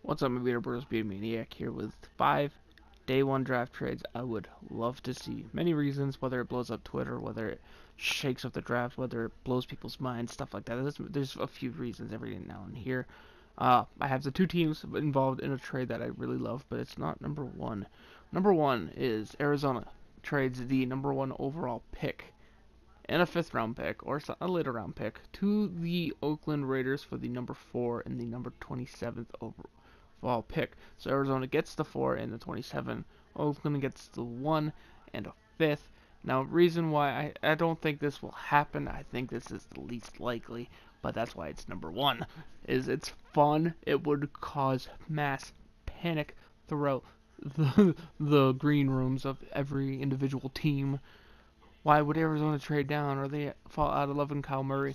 What's up, my Beater Bros? Being Maine-iac here with 5 day 1 draft trades I would love to see. Many reasons, whether it blows up Twitter, whether it shakes up the draft, whether it blows people's minds, stuff like that. There's a few reasons every now and here. I have the two teams involved in a trade that I really love, but it's not number one. Number one is Arizona trades the number 1 overall pick and a 5th round pick, or a later round pick, to the Oakland Raiders for the number 4 and the number 27th overall pick. So Arizona gets the 4 and the 27. Oakland gets the 1 and a 5th. Now, reason why I don't think this will happen, I think this is the least likely, but that's why it's number 1, is it's fun. It would cause mass panic throughout the green rooms of every individual team. Why would Arizona trade down, or they fall out of loving Kyle Murray?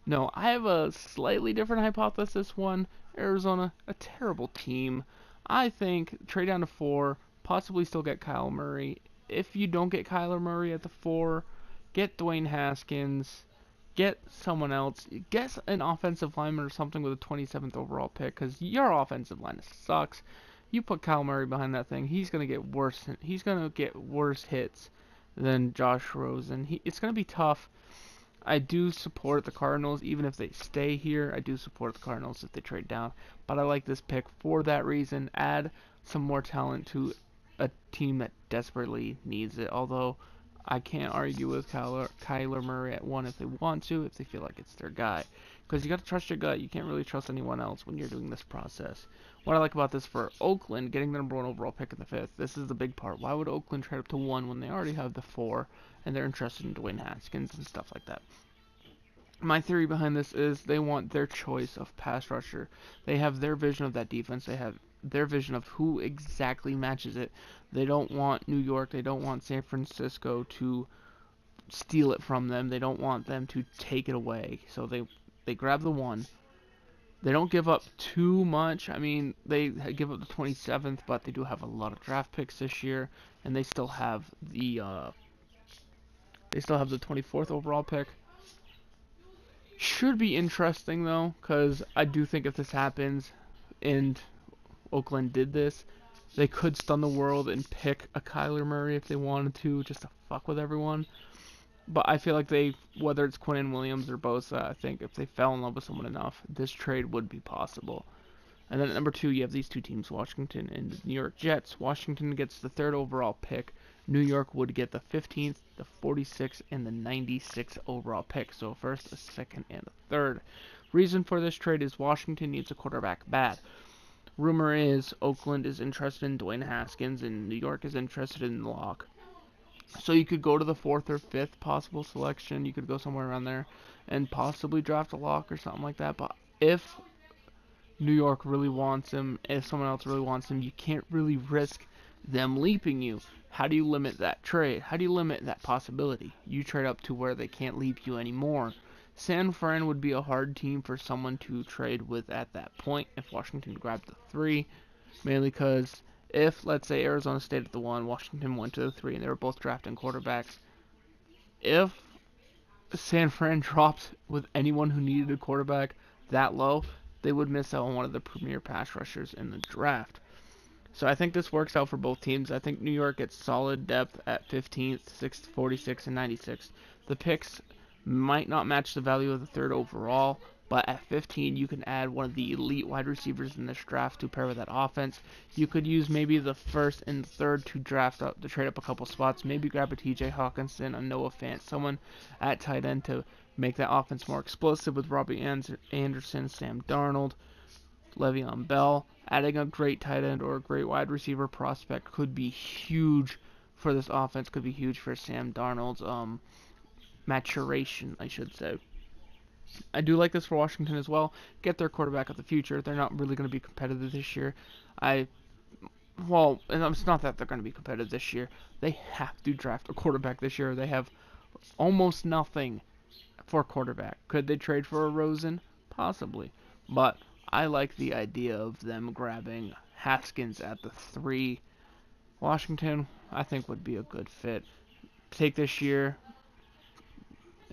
No, I have a slightly different hypothesis. One, Arizona, a terrible team. I think trade down to 4, possibly still get Kyle Murray. If you don't get Kyler Murray at the 4, get Dwayne Haskins, get someone else, get an offensive lineman or something with a 27th overall pick, because your offensive line sucks. You put Kyle Murray behind that thing, he's gonna get worse. He's gonna get worse hits than Josh Rosen. It's gonna be tough. I do support the Cardinals, even if they stay here. I do support the Cardinals if they trade down. But I like this pick for that reason. Add some more talent to a team that desperately needs it. Although, I can't argue with Kyler Murray at 1 if they want to, if they feel like it's their guy. Because you got to trust your gut. You can't really trust anyone else when you're doing this process. What I like about this for Oakland, getting the number 1 overall pick in the 5th, this is the big part. Why would Oakland trade up to 1 when they already have the 4 and they're interested in Dwayne Haskins and stuff like that? My theory behind this is they want their choice of pass rusher. They have their vision of that defense. They have their vision of who exactly matches it. They don't want New York. They don't want San Francisco to steal it from them. They don't want them to take it away. So they grab the 1. They don't give up too much. I mean, they give up the 27th, but they do have a lot of draft picks this year, and they still have the 24th overall pick. Should be interesting though, because I do think if this happens and Oakland did this, they could stun the world and pick a Kyler Murray if they wanted to, just to fuck with everyone. But I feel like whether it's Quinnen Williams or Bosa, I think if they fell in love with someone enough, this trade would be possible. And then at number 2, you have these two teams, Washington and the New York Jets. Washington gets the 3rd overall pick. New York would get the 15th, the 46th, and the 96th overall pick. So a 1st, a 2nd, and a 3rd. Reason for this trade is Washington needs a quarterback bad. Rumor is Oakland is interested in Dwayne Haskins, and New York is interested in Locke. So you could go to the 4th or 5th possible selection. You could go somewhere around there and possibly draft a Locke or something like that. But if New York really wants him, if someone else really wants him, you can't really risk them leaping you. How do you limit that trade? How do you limit that possibility? You trade up to where they can't leap you anymore. San Fran would be a hard team for someone to trade with at that point if Washington grabbed the 3, mainly because if, let's say, Arizona stayed at the 1, Washington went to the 3, and they were both drafting quarterbacks, if San Fran dropped with anyone who needed a quarterback that low, they would miss out on one of the premier pass rushers in the draft. So I think this works out for both teams. I think New York gets solid depth at 15th, 6th, 46th, and 96th. The picks might not match the value of the 3rd overall, but at 15 you can add one of the elite wide receivers in this draft to pair with that offense. You could use maybe the 1st and 3rd to trade up a couple spots. Maybe grab a TJ Hawkinson, a Noah Fant, someone at tight end to make that offense more explosive with Robbie Anderson, Sam Darnold, Le'Veon Bell. Adding a great tight end or a great wide receiver prospect could be huge for this offense, could be huge for Sam Darnold's maturation, I should say. I do like this for Washington as well. Get their quarterback of the future. They're not really going to be competitive this year. And it's not that they're going to be competitive this year. They have to draft a quarterback this year. They have almost nothing for a quarterback. Could they trade for a Rosen? Possibly. But I like the idea of them grabbing Haskins at the 3. Washington, I think, would be a good fit. Take this year,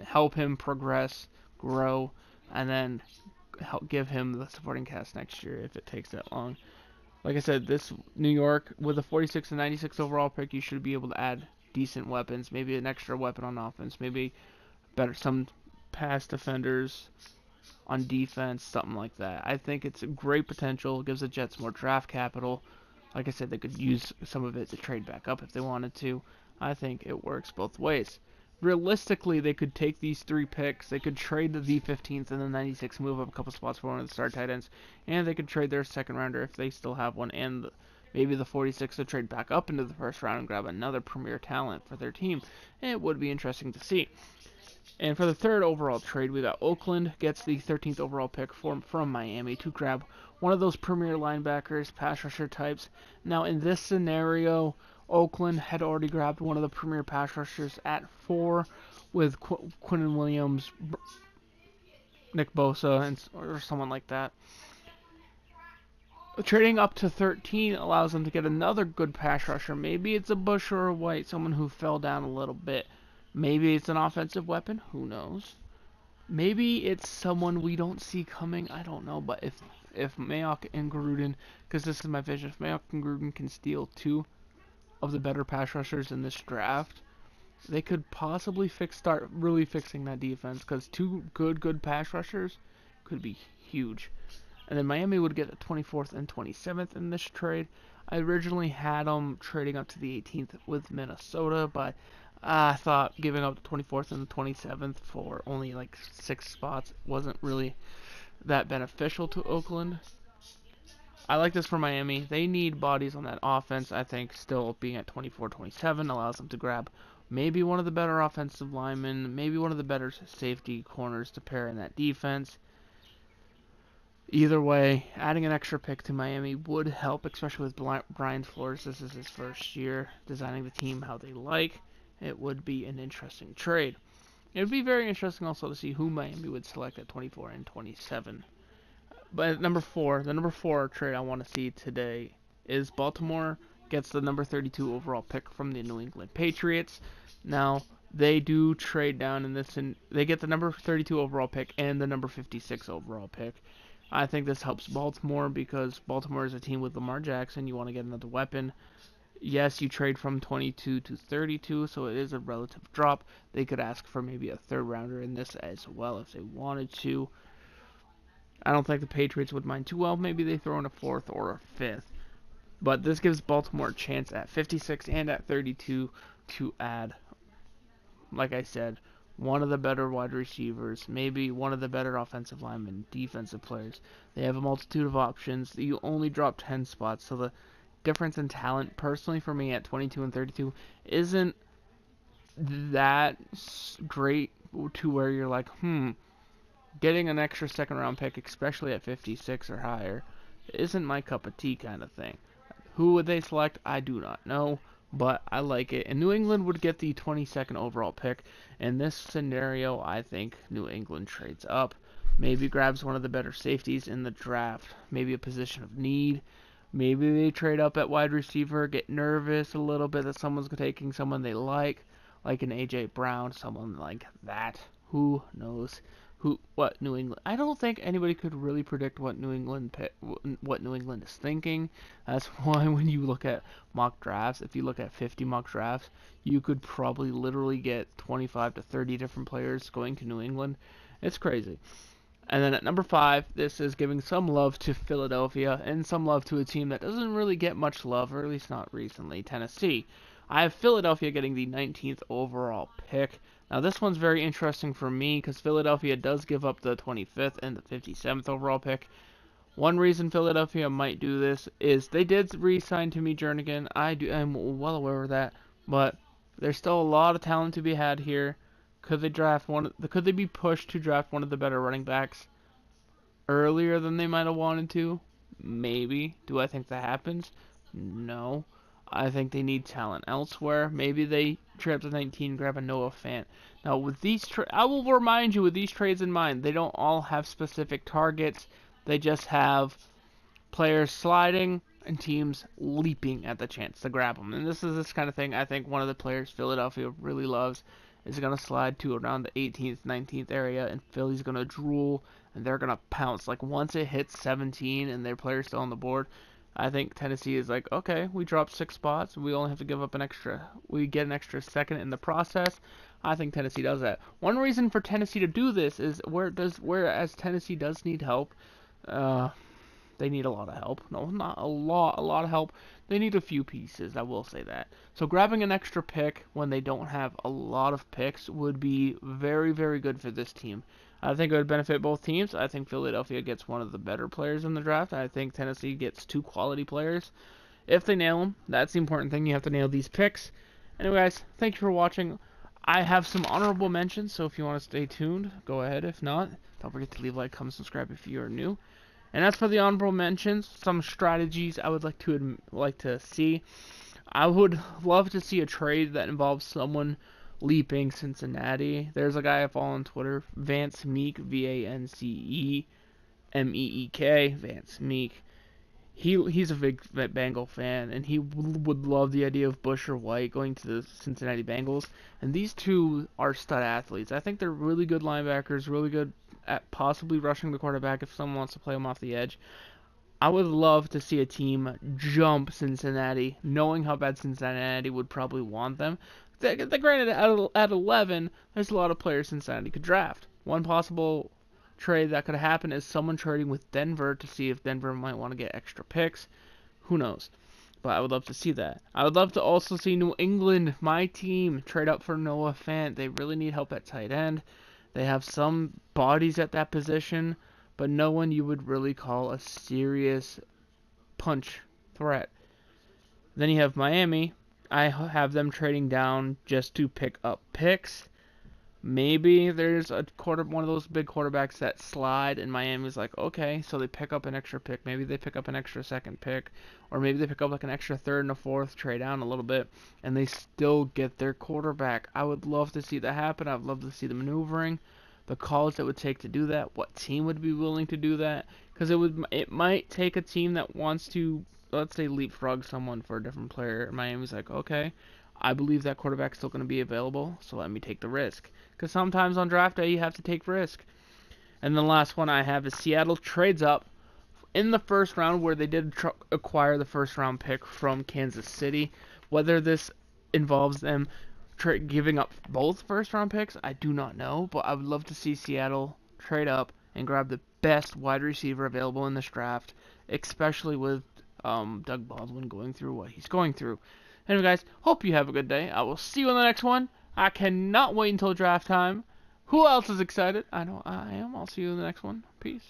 help him progress, grow, and then help give him the supporting cast next year if it takes that long. Like I said, this New York with a 46 and 96 overall pick, you should be able to add decent weapons, maybe an extra weapon on offense, maybe some pass defenders on defense, something like that. I think it's a great potential. It gives the Jets more draft capital. Like I said, they could use some of it to trade back up if they wanted to. I think it works both ways. Realistically, they could take these 3 picks. They could trade the V15th and the 96, move up a couple spots for one of the star tight ends, and they could trade their second rounder if they still have one, and maybe the 46 to trade back up into the first round and grab another premier talent for their team. And it would be interesting to see. And for the third overall trade, we got Oakland gets the 13th overall pick from Miami to grab one of those premier linebackers, pass rusher types. Now, in this scenario, Oakland had already grabbed one of the premier pass rushers at 4 with Quinnen Williams, Nick Bosa, or someone like that. Trading up to 13 allows them to get another good pass rusher. Maybe it's a Bush or a White, someone who fell down a little bit. Maybe it's an offensive weapon. Who knows? Maybe it's someone we don't see coming. I don't know. But if Mayock and Gruden, because this is my vision, if Mayock and Gruden can steal 2 of the better pass rushers in this draft, they could possibly start really fixing that defense. Because 2 good pass rushers could be huge. And then Miami would get the 24th and 27th in this trade. I originally had them trading up to the 18th with Minnesota, but I thought giving up the 24th and the 27th for only like 6 spots wasn't really that beneficial to Oakland. I like this for Miami. They need bodies on that offense. I think still being at 24-27 allows them to grab maybe one of the better offensive linemen, maybe one of the better safety corners to pair in that defense. Either way, adding an extra pick to Miami would help, especially with Brian Flores. This is his first year designing the team how they like. It would be an interesting trade. It would be very interesting also to see who Miami would select at 24 and 27. But at the number 4 trade I want to see today is Baltimore gets the number 32 overall pick from the New England Patriots. Now, they do trade down in this, and they get the number 32 overall pick and the number 56 overall pick. I think this helps Baltimore because Baltimore is a team with Lamar Jackson. You want to get another weapon. Yes, you trade from 22 to 32, so it is a relative drop. They could ask for maybe a 3rd rounder in this as well if they wanted to. I don't think the Patriots would mind too well. Maybe they throw in a 4th or a 5th. But this gives Baltimore a chance at 56 and at 32 to add, like I said, one of the better wide receivers, maybe one of the better offensive linemen, defensive players. They have a multitude of options. You only drop 10 spots, so the difference in talent, personally for me, at 22 and 32, isn't that great to where you're like, getting an extra 2nd round pick, especially at 56 or higher, isn't my cup of tea kind of thing. Who would they select? I do not know, but I like it. And New England would get the 22nd overall pick. In this scenario, I think New England trades up, maybe grabs one of the better safeties in the draft, maybe a position of need. Maybe they trade up at wide receiver, get nervous a little bit that someone's taking someone they like an A.J. Brown, someone like that. Who knows what New England... I don't think anybody could really predict what New England is thinking. That's why when you look at mock drafts, if you look at 50 mock drafts, you could probably literally get 25 to 30 different players going to New England. It's crazy. And then at number 5, this is giving some love to Philadelphia and some love to a team that doesn't really get much love, or at least not recently, Tennessee. I have Philadelphia getting the 19th overall pick. Now this one's very interesting for me because Philadelphia does give up the 25th and the 57th overall pick. One reason Philadelphia might do this is they did re-sign Timmy Jernigan. I'm well aware of that, but there's still a lot of talent to be had here. Could they be pushed to draft one of the better running backs earlier than they might have wanted to? Maybe. Do I think that happens? No. I think they need talent elsewhere. Maybe they trade up to 19, grab a Noah Fant. Now, with these I will remind you, with these trades in mind, they don't all have specific targets. They just have players sliding and teams leaping at the chance to grab them. And this is this kind of thing I think one of the players Philadelphia really loves is going to slide to around the 18th, 19th area, and Philly's going to drool, and they're going to pounce. Like, once it hits 17 and their player's still on the board, I think Tennessee is like, okay, we dropped 6 spots. We only have to give up we get an extra second in the process. I think Tennessee does that. One reason for Tennessee to do this is whereas Tennessee does need help, they need a lot of help. No, not a lot of help. They need a few pieces, I will say that. So grabbing an extra pick when they don't have a lot of picks would be very, very good for this team. I think it would benefit both teams. I think Philadelphia gets one of the better players in the draft. I think Tennessee gets 2 quality players. If they nail them, that's the important thing. You have to nail these picks. Anyway, guys, thank you for watching. I have some honorable mentions, so if you want to stay tuned, go ahead. If not, don't forget to leave a like, comment, subscribe if you are new. And as for the honorable mentions, some strategies I would like to see. I would love to see a trade that involves someone leaping Cincinnati. There's a guy I follow on Twitter, Vance Meek, VanceMeek, Vance Meek. He's a big Bengal fan, and he would love the idea of Bush or White going to the Cincinnati Bengals. And these two are stud athletes. I think they're really good linebackers, really good at possibly rushing the quarterback if someone wants to play them off the edge. I would love to see a team jump Cincinnati, knowing how bad Cincinnati would probably want them. Granted, at 11, there's a lot of players Cincinnati could draft. One possible trade that could happen is someone trading with Denver to see if Denver might want to get extra picks. Who knows? But I would love to see that. I would love to also see New England, my team, trade up for Noah Fant. They really need help at tight end. They have some bodies at that position, but no one you would really call a serious punch threat. Then you have Miami. I have them trading down just to pick up picks. Maybe there's one of those big quarterbacks that slide, and Miami's like, okay, so they pick up an extra pick. Maybe they pick up an extra second pick, or maybe they pick up like an extra third and a fourth, trade down a little bit, and they still get their quarterback. I would love to see that happen. I'd love to see the maneuvering, the calls that would take to do that, what team would be willing to do that, because it might take a team that wants to, let's say, leapfrog someone for a different player. Miami's like, okay, I believe that quarterback's still going to be available, so let me take the risk. Because sometimes on draft day, you have to take risk. And the last one I have is Seattle trades up in the first round, where they did acquire the first round pick from Kansas City. Whether this involves them giving up both first round picks, I do not know. But I would love to see Seattle trade up and grab the best wide receiver available in this draft, especially with Doug Baldwin going through what he's going through. Anyway, guys, hope you have a good day. I will see you in the next one. I cannot wait until draft time. Who else is excited? I know I am. I'll see you in the next one. Peace.